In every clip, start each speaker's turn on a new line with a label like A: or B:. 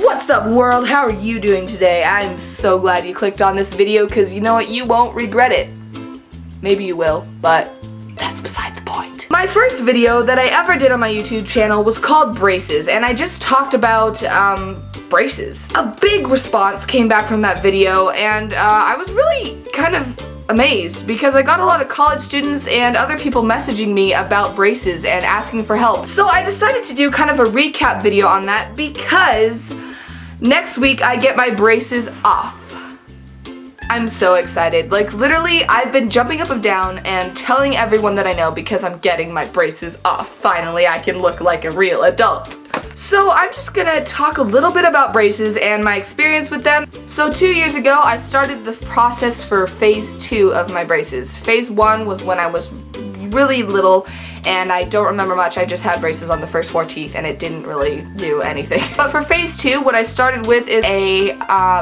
A: What's up, world? How are you doing today? I'm so glad you clicked on this video because you know what? You won't regret it. Maybe you will, but that's beside the point. My first video that I ever did on my YouTube channel was called Braces, and I just talked about braces. A big response came back from that video, and I was really kind of amazed because I got a lot of college students and other people messaging me about braces and asking for help. So I decided to do kind of a recap video on that because next week I get my braces off. I'm so excited. Like literally, I've been jumping up and down and telling everyone that I know because I'm getting my braces off. Finally, I can look like a real adult. So I'm just gonna talk a little bit about braces and my experience with them. So 2 years ago, I started the process for phase 2 of my braces. Phase 1 was when I was really little and I don't remember much. I just had braces on the first 4 teeth and it didn't really do anything. But for phase 2, what I started with is a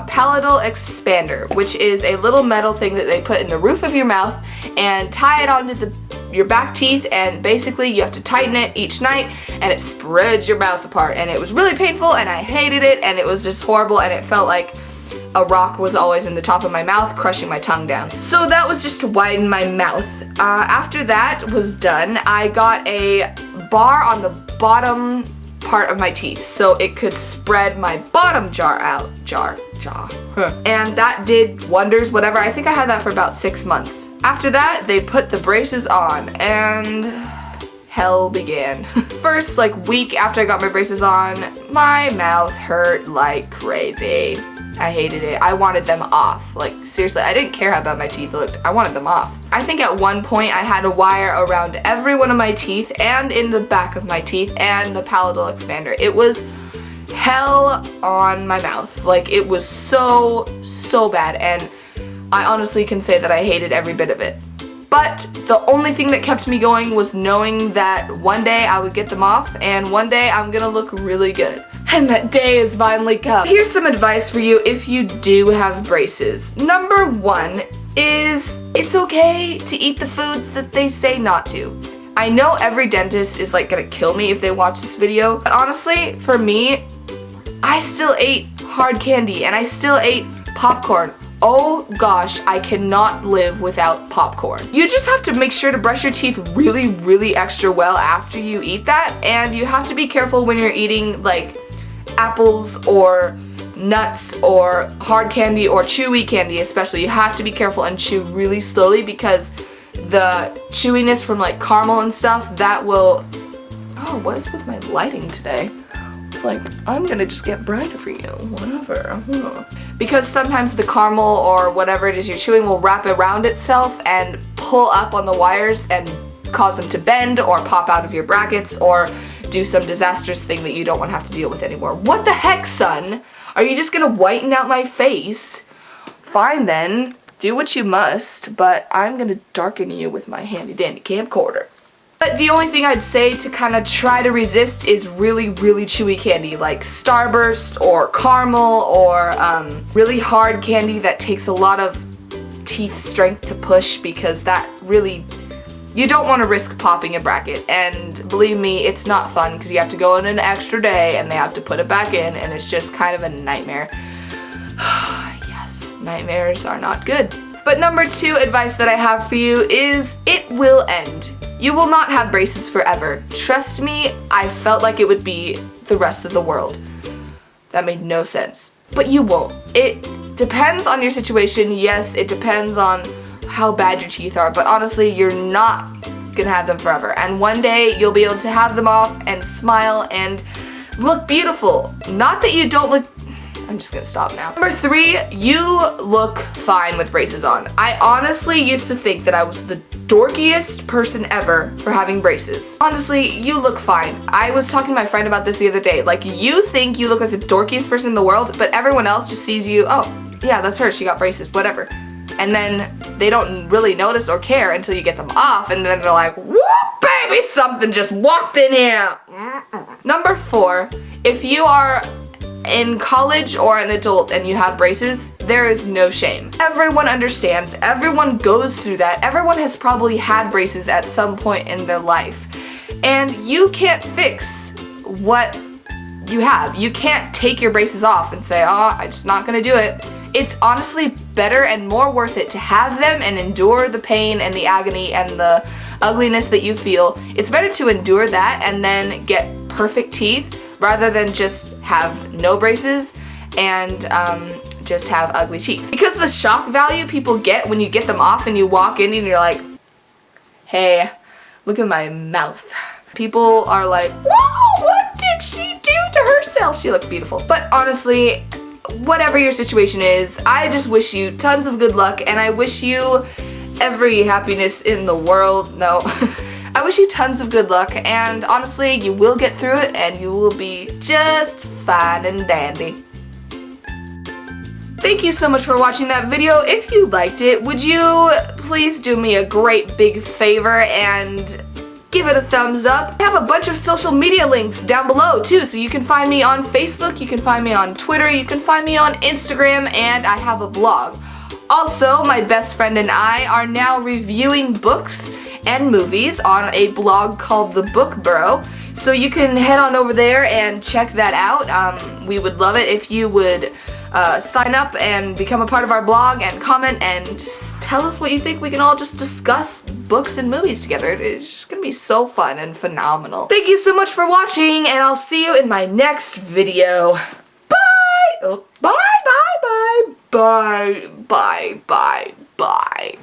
A: palatal expander, which is a little metal thing that they put in the roof of your mouth and tie it onto your back teeth, and basically you have to tighten it each night and it spreads your mouth apart, and it was really painful and I hated it and it was just horrible and it felt like a rock was always in the top of my mouth crushing my tongue down. So that was just to widen my mouth. After that was done, I got a bar on the bottom part of my teeth so it could spread my bottom jaw out. And that did wonders, whatever. I think I had that for about 6 months. After that, they put the braces on and hell began. First, week after I got my braces on, my mouth hurt like crazy. I hated it. I wanted them off. Like, seriously, I didn't care how bad my teeth looked. I wanted them off. I think at one point I had a wire around every one of my teeth and in the back of my teeth and the palatal expander. It was hell on my mouth. Like, it was so bad, and I honestly can say that I hated every bit of it. But the only thing that kept me going was knowing that one day I would get them off and one day I'm gonna look really good. And that day has finally come. Here's some advice for you if you do have braces. Number 1 is it's okay to eat the foods that they say not to. I know every dentist is gonna kill me if they watch this video, but honestly, for me, I still ate hard candy and I still ate popcorn. Oh gosh, I cannot live without popcorn. You just have to make sure to brush your teeth really extra well after you eat that, and you have to be careful when you're eating apples or nuts or hard candy or chewy candy especially. You have to be careful and chew really slowly because the chewiness from caramel and stuff, that will... Oh, what is with my lighting today? It's I'm gonna just get brighter for you, whatever. Because sometimes the caramel or whatever it is you're chewing will wrap around itself and pull up on the wires and cause them to bend or pop out of your brackets or do some disastrous thing that you don't want to have to deal with anymore. What the heck, son? Are you just gonna whiten out my face? Fine then, do what you must, but I'm gonna darken you with my handy dandy camcorder. But the only thing I'd say to kind of try to resist is really chewy candy like Starburst or caramel or really hard candy that takes a lot of teeth strength to push, because that really, you don't want to risk popping a bracket, and believe me, it's not fun because you have to go in an extra day and they have to put it back in and it's just kind of a nightmare. Yes, nightmares are not good. But number 2 advice that I have for you is it will end. You will not have braces forever. Trust me, I felt like it would be the rest of the world. That made no sense. But you won't. It depends on your situation. Yes, it depends on how bad your teeth are, but honestly, you're not gonna have them forever. And one day, you'll be able to have them off and smile and look beautiful. Not that you don't look... I'm just gonna stop now. Number 3, you look fine with braces on. I honestly used to think that I was the dorkiest person ever for having braces. Honestly, you look fine. I was talking to my friend about this the other day. You think you look like the dorkiest person in the world, but everyone else just sees you, oh, yeah, that's her, she got braces, whatever. And then they don't really notice or care until you get them off, and then they're like, whoop, baby, something just walked in here. Number 4, if you are in college or an adult and you have braces, there is no shame. Everyone understands, everyone goes through that, everyone has probably had braces at some point in their life. And you can't fix what you have. You can't take your braces off and say, oh, I'm just not gonna do it. It's honestly better and more worth it to have them and endure the pain and the agony and the ugliness that you feel. It's better to endure that and then get perfect teeth rather than just have no braces and just have ugly teeth. Because the shock value people get when you get them off and you walk in and you're like, hey, look at my mouth. People are like, whoa, what did she do to herself? She looks beautiful. But honestly, whatever your situation is, I just wish you tons of good luck and I wish you every happiness in the world. No. I wish you tons of good luck and honestly, you will get through it and you will be just fine and dandy. Thank you so much for watching that video. If you liked it, would you please do me a great big favor and give it a thumbs up. I have a bunch of social media links down below too, so you can find me on Facebook, you can find me on Twitter, you can find me on Instagram, and I have a blog. Also, my best friend and I are now reviewing books and movies on a blog called The Book Burrow, so you can head on over there and check that out. We would love it if you would sign up and become a part of our blog and comment and just tell us what you think. We can all just discuss books and movies together. It's just gonna be so fun and phenomenal. Thank you so much for watching and I'll see you in my next video. Bye! Oh, bye, bye, bye, bye, bye, bye, bye.